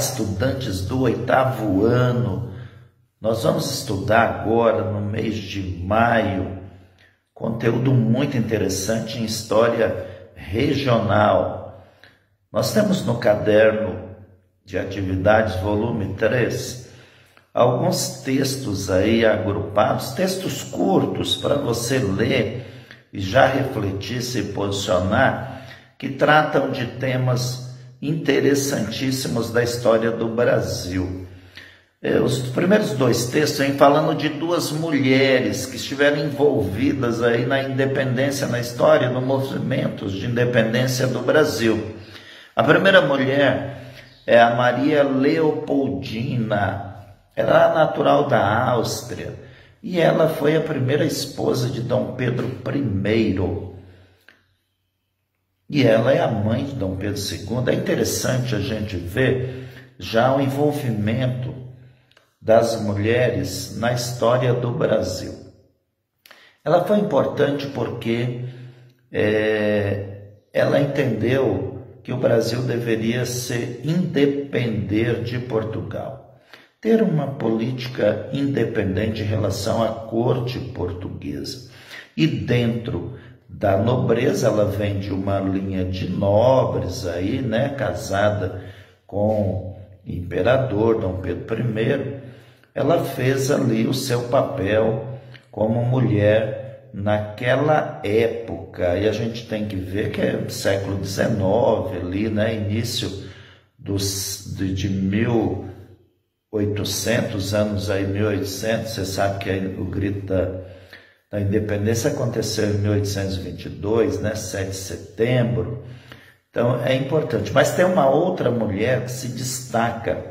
estudantes do 8º ano. Nós vamos estudar agora, no mês de maio, conteúdo muito interessante em história regional. Nós temos no caderno de atividades, volume 3, alguns textos aí agrupados, textos curtos para você ler e já refletir, se posicionar, que tratam de temas interessantíssimos da história do Brasil. Os primeiros 2 textos vêm falando de 2 mulheres que estiveram envolvidas aí na independência, na história, no movimentos de independência do Brasil. A primeira mulher é a Maria Leopoldina. Ela era natural da Áustria e ela foi a primeira esposa de Dom Pedro I. E ela é a mãe de Dom Pedro II. É interessante a gente ver já o envolvimento das mulheres na história do Brasil. Ela foi importante porque ela entendeu que o Brasil deveria se independer de Portugal, ter uma política independente em relação à corte portuguesa. E dentro da nobreza, ela vem de uma linha de nobres aí, né, casada com o imperador Dom Pedro I. Ela fez ali o seu papel como mulher naquela época, e a gente tem que ver que é século XIX ali, né, início de 1800, anos aí 1800, você sabe que o grito da independência aconteceu em 1822, né, 7 de setembro, então é importante. Mas tem uma outra mulher que se destaca,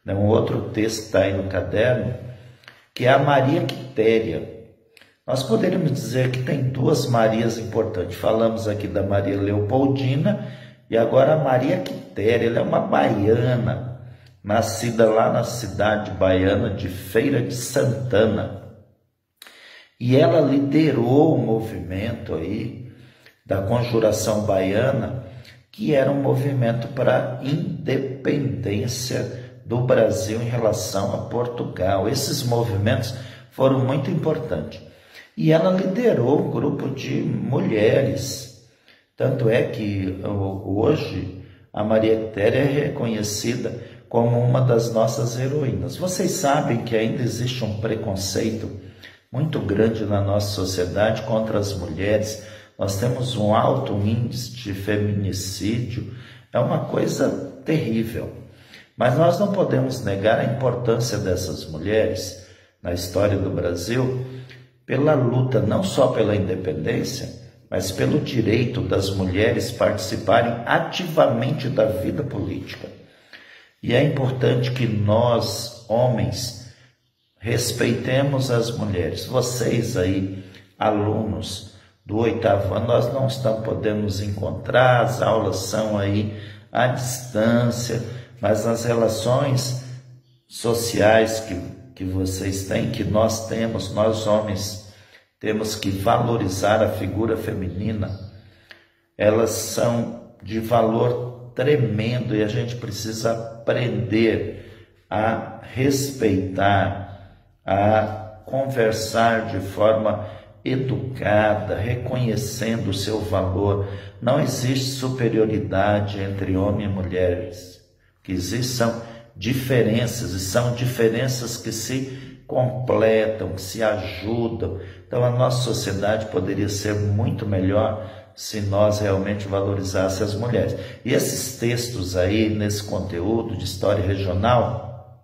né, um outro texto que está aí no caderno, que é a Maria Quitéria. Nós poderíamos dizer que tem 2 Marias importantes. Falamos aqui da Maria Leopoldina e agora a Maria Quitéria. Ela é uma baiana, nascida lá na cidade baiana de Feira de Santana. E ela liderou o movimento aí da Conjuração Baiana, que era um movimento para a independência do Brasil em relação a Portugal. Esses movimentos foram muito importantes. E ela liderou um grupo de mulheres. Tanto é que hoje a Maria Quitéria é reconhecida como uma das nossas heroínas. Vocês sabem que ainda existe um preconceito muito grande na nossa sociedade contra as mulheres. Nós temos um alto índice de feminicídio. É uma coisa terrível. Mas nós não podemos negar a importância dessas mulheres na história do Brasil, pela luta não só pela independência, mas pelo direito das mulheres participarem ativamente da vida política. E é importante que nós, homens, respeitemos as mulheres. Vocês aí, alunos do 8º ano, nós não estamos podendo nos encontrar, as aulas são aí à distância, mas nas relações sociais que vocês têm, que nós temos, nós homens, temos que valorizar a figura feminina. Elas são de valor tremendo e a gente precisa aprender a respeitar, a conversar de forma educada, reconhecendo o seu valor. Não existe superioridade entre homens e mulheres. O que existe são diferenças, e são diferenças que se completam, que se ajudam. Então a nossa sociedade poderia ser muito melhor se nós realmente valorizássemos as mulheres. E esses textos aí, nesse conteúdo de história regional,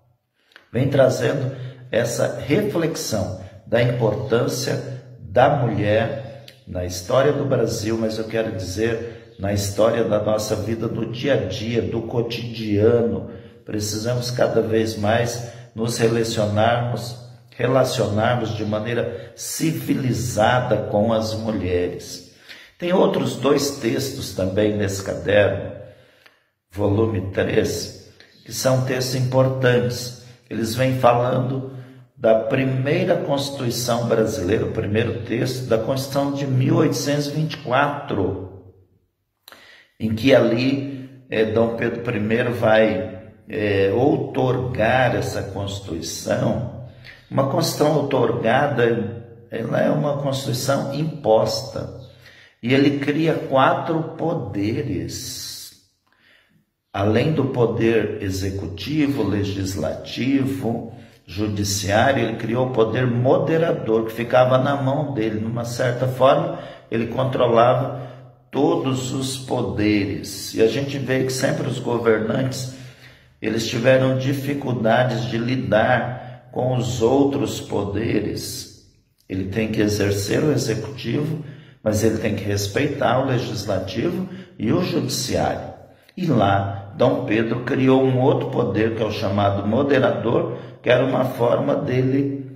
vem trazendo essa reflexão da importância da mulher na história do Brasil, mas eu quero dizer, na história da nossa vida, do dia a dia, do cotidiano. Precisamos cada vez mais nos relacionarmos de maneira civilizada com as mulheres. Tem outros 2 textos também nesse caderno, volume 3, que são textos importantes. Eles vêm falando da primeira Constituição brasileira, o primeiro texto da Constituição de 1824, em que ali Dom Pedro I vai outorgar essa Constituição. Uma Constituição outorgada, ela é uma Constituição imposta. E ele cria 4 poderes. Além do poder executivo, legislativo, judiciário, ele criou o poder moderador, que ficava na mão dele. Numa certa forma, ele controlava todos os poderes. E a gente vê que sempre os governantes, eles tiveram dificuldades de lidar com os outros poderes. Ele tem que exercer o executivo, mas ele tem que respeitar o legislativo e o judiciário. E lá, Dom Pedro criou um outro poder, que é o chamado moderador, que era uma forma dele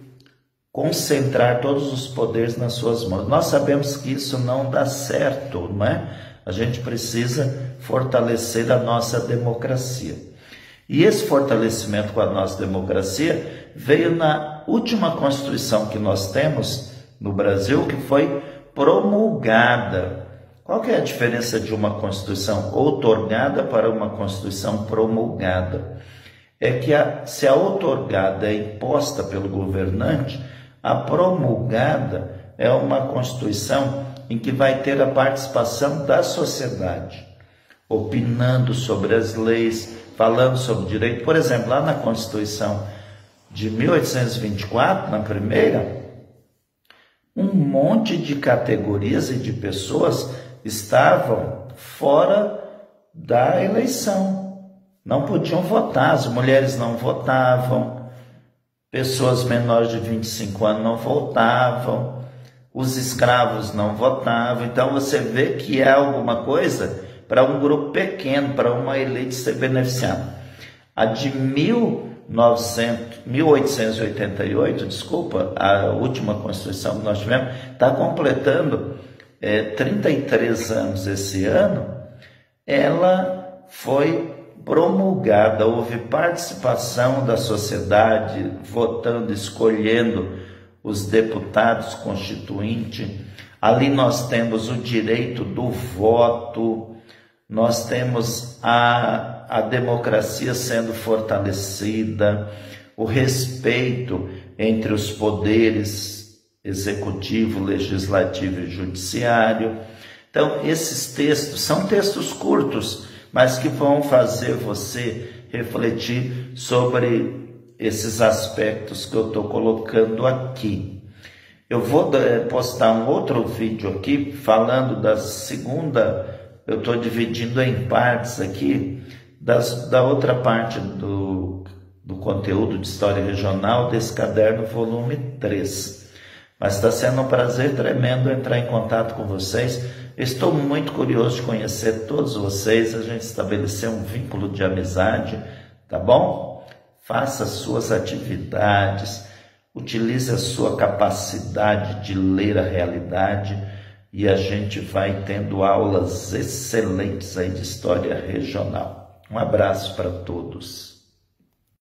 concentrar todos os poderes nas suas mãos. Nós sabemos que isso não dá certo, não é? A gente precisa fortalecer a nossa democracia. E esse fortalecimento com a nossa democracia veio na última Constituição que nós temos no Brasil, que foi promulgada. Qual que é a diferença de uma Constituição outorgada para uma Constituição promulgada? É que se a outorgada é imposta pelo governante, a promulgada é uma Constituição em que vai ter a participação da sociedade, opinando sobre as leis, falando sobre direito. Por exemplo, lá na Constituição de 1824, na primeira, um monte de categorias e de pessoas estavam fora da eleição. Não podiam votar, as mulheres não votavam, pessoas menores de 25 anos não votavam, os escravos não votavam. Então você vê que é alguma coisa para um grupo pequeno, para uma elite ser beneficiada. A de 1888, a última Constituição que nós tivemos, está completando 33 anos esse ano. Ela foi promulgada, houve participação da sociedade, votando, escolhendo os deputados constituintes. Ali nós temos o direito do voto, nós temos a democracia sendo fortalecida, o respeito entre os poderes executivo, legislativo e judiciário. Então, esses textos são textos curtos, mas que vão fazer você refletir sobre esses aspectos que eu estou colocando aqui. Eu vou postar um outro vídeo aqui falando da segunda, eu estou dividindo em partes aqui, da outra parte do conteúdo de História Regional desse caderno, volume 3. Mas está sendo um prazer tremendo entrar em contato com vocês. Estou muito curioso de conhecer todos vocês, a gente estabelecer um vínculo de amizade, tá bom? Faça suas atividades, utilize a sua capacidade de ler a realidade e a gente vai tendo aulas excelentes aí de História Regional. Um abraço para todos.